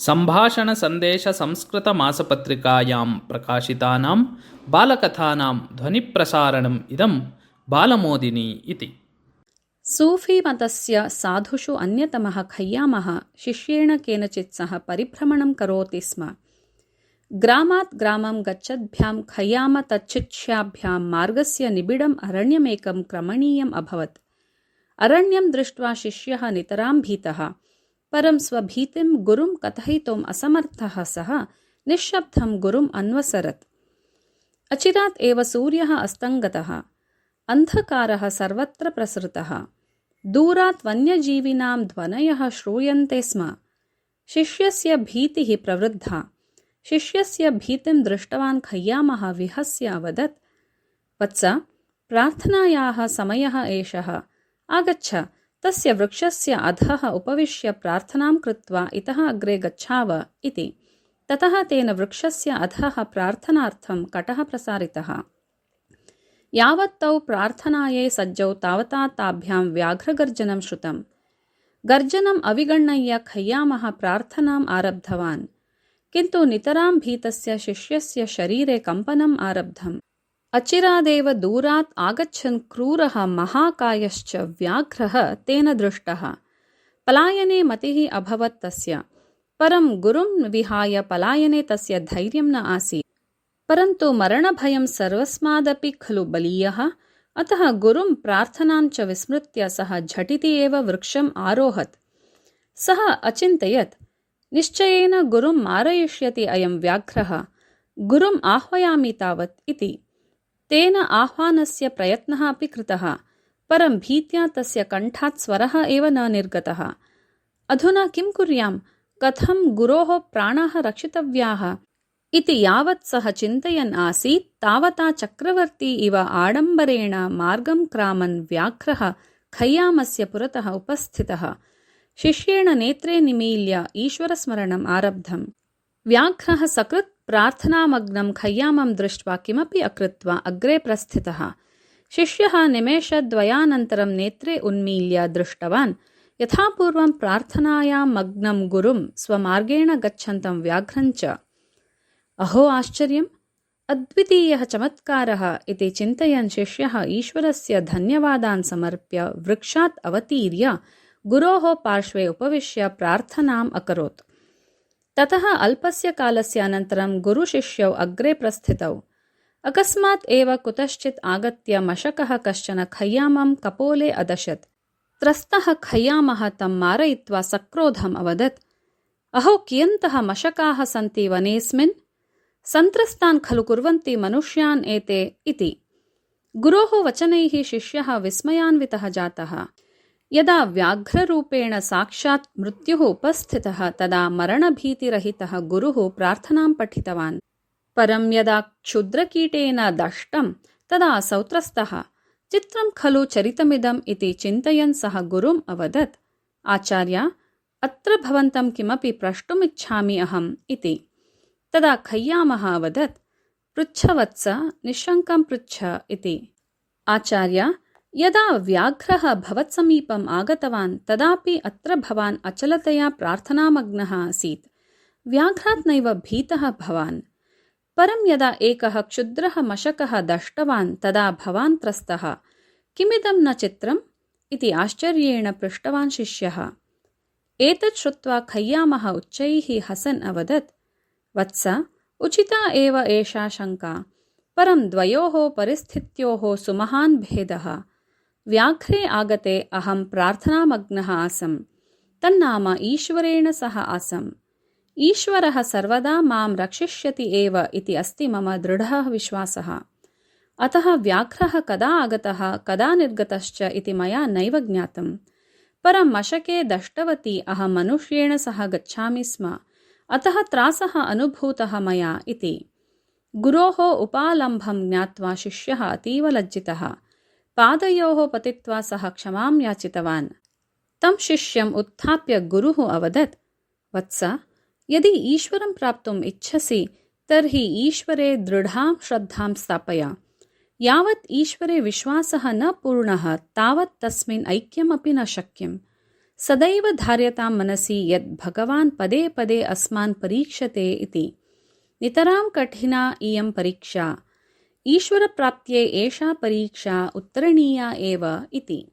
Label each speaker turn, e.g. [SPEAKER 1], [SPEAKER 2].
[SPEAKER 1] सम्भाषणसन्देशसंस्कृतमासपत्रिकायां प्रकाशितानां बालकथानां ध्वनिप्रसारणम् इदं बालमोदिनी इति।
[SPEAKER 2] सूफीमतस्य साधुषु अन्यतमः खय्यामः शिष्येण केनचित् सह परिभ्रमणं करोति स्म। ग्रामात् ग्रामं गच्छद्भ्यां खय्याम तच्छिष्याभ्यां मार्गस्य निबिडम् अरण्यमेकं क्रमणीयम् अभवत्। अरण्यं दृष्ट्वा शिष्यः नितरां भीतः, परं स्वभीतिं गुरुं कथयितुम् असमर्थः सः निःशब्दं गुरुम् अन्वसरत्। अचिरात् एव सूर्यः अस्तङ्गतः, अन्धकारः सर्वत्र प्रसृतः, दूरात् वन्यजीविनां ध्वनयः श्रूयन्ते स्म। शिष्यस्य भीतिः प्रवृद्धा। शिष्यस्य भीतिं दृष्टवान् खय्यामः विहस्य अवदत्, वत्स, प्रार्थनायाः समयः एषः, आगच्छ, तस्य वृक्षस्य अधः उपविश्य प्रार्थनां कृत्वा इतः अग्रे गच्छाव इति। ततः तेन वृक्षस्य अधः प्रार्थनार्थं कटः प्रसारितः। यावत् तौ प्रार्थनायै सज्जौ तावता ताभ्यां व्याघ्रगर्जनं श्रुतम्। गर्जनम् अविगणय्य खय्यामः प्रार्थनाम् आरब्धवान्, किन्तु नितरां भीतस्य शिष्यस्य शरीरे कम्पनम् आरब्धम्। अचिरादेव दूरात् आगच्छन् क्रूरः महाकायश्च व्याघ्रः तेन दृष्टः। पलायने मतिः अभवत् तस्य, परं गुरुं विहाय पलायने तस्य धैर्यं न आसीत्। परन्तु मरणभयं सर्वस्मादपि खलु बलीयः, अतः गुरुं प्रार्थनां च विस्मृत्य सः झटिति एव वृक्षम् आरोहत्। सः अचिन्तयत्, निश्चयेन गुरुं मारयिष्यति अयं व्याघ्रः, गुरुम् आह्वयामि तावत् इति। तेन आह्वानस्य प्रयत्नः अपि कृतः, परं भीत्या तस्य कण्ठात् स्वरः एव न निर्गतः। अधुना किं कुर्याम्, कथं गुरोः प्राणाः रक्षितव्याः इति यावत् सः चिन्तयन् आसीत्, तावता चक्रवर्ती इव आडम्बरेण मार्गं क्रामन् व्याघ्रः खय्यामस्य पुरतः उपस्थितः। शिष्येण नेत्रे निमील्य ईश्वरस्मरणम् आरब्धम्। व्याघ्रः सकृत् प्रार्थनामग्नं खय्यामं दृष्ट्वा किमपि अकृत्वा अग्रे प्रस्थितः। शिष्यः निमेषद्वयानन्तरं नेत्रे उन्मील्य दृष्टवान्, यथापूर्वं प्रार्थनायां मग्नं गुरुं स्वमार्गेण गच्छन्तं व्याघ्रञ्च। अहो आश्चर्यम्, अद्वितीयः चमत्कारः इति चिन्तयन् शिष्यः ईश्वरस्य धन्यवादान् समर्प्य वृक्षात् अवतीर्य गुरोः पार्श्वे उपविश्य प्रार्थनाम् अकरोत्। ततः अल्पस्य कालस्य अनन्तरं गुरुशिष्यौ अग्रे प्रस्थितौ। अकस्मात् एव कुतश्चित् आगत्य मशकः कश्चन खय्यामं कपोले अदशत्। त्रस्तः खय्यामः तं मारयित्वा सक्रोधम् अवदत्, अहो कियन्तः मशकाः सन्ति वनेऽस्मिन्, सन्त्रस्तान् खलु कुर्वन्ति मनुष्यान् एते इति। गुरोः वचनैः शिष्यः विस्मयान्वितः जातः। यदा व्याघ्ररूपेण साक्षात् मृत्युः उपस्थितः तदा मरणभीतिरहितः गुरुः प्रार्थनां पठितवान्। परं यदा क्षुद्रकीटेन दष्टं तदा सौत्रस्तः। चित्रं खलु चरितमिदम् इति चिन्तयन् सः गुरुम् अवदत्, आचार्य, अत्र भवन्तं किमपि प्रष्टुमिच्छामि अहम् इति। तदा खय्यामः अवदत्, पृच्छ वत्स, निःशङ्कं पृच्छ इति। आचार्य, यदा व्याघ्रः भवत्समीपम् आगतवान् तदापि अत्र भवान् अचलतया प्रार्थनामग्नः आसीत्। व्याघ्रात् नैव भीतः भवान्। परं यदा एकः क्षुद्रः मशकः दष्टवान् तदा भवान् त्रस्तः। किमिदं न चित्रम् इति आश्चर्येण पृष्टवान् शिष्यः। एतत् श्रुत्वा खय्यामः उच्चैः हसन् अवदत्, वत्स, उचिता एव एषा शङ्का, परं द्वयोः परिस्थित्योः सुमहान् भेदः। व्याघ्रे आगते अहं प्रार्थनामग्नः आसम्, तन्नाम ईश्वरेण सह आसम्। ईश्वरः सर्वदा मां रक्षिष्यति एव इति अस्ति मम दृढः विश्वासः। अतः व्याघ्रः कदा आगतः कदा निर्गतश्च इति मया नैव ज्ञातम्। परं मशके दष्टवती अहं मनुष्येण सह गच्छामि स्म, अतः त्रासः अनुभूतः मया इति। गुरोः उपालम्भं ज्ञात्वा शिष्यः अतीव लज्जितः। पादयोः पतित्वा सः क्षमां याचितवान्। तं शिष्यम् उत्थाप्य गुरुः अवदत्, वत्स, यदि ईश्वरं प्राप्तुम् इच्छसि तर्हि ईश्वरे दृढां श्रद्धां स्थापय। यावत् ईश्वरे विश्वासः न पूर्णः तावत् तस्मिन् ऐक्यमपि न शक्यम्। सदैव धार्यतां मनसि यत् भगवान् पदे पदे अस्मान् परीक्षते इति। नितरां कठिना इयं परीक्षा। ईश्वरप्राप्त्यै एषा परीक्षा उत्तरणीया एव इति।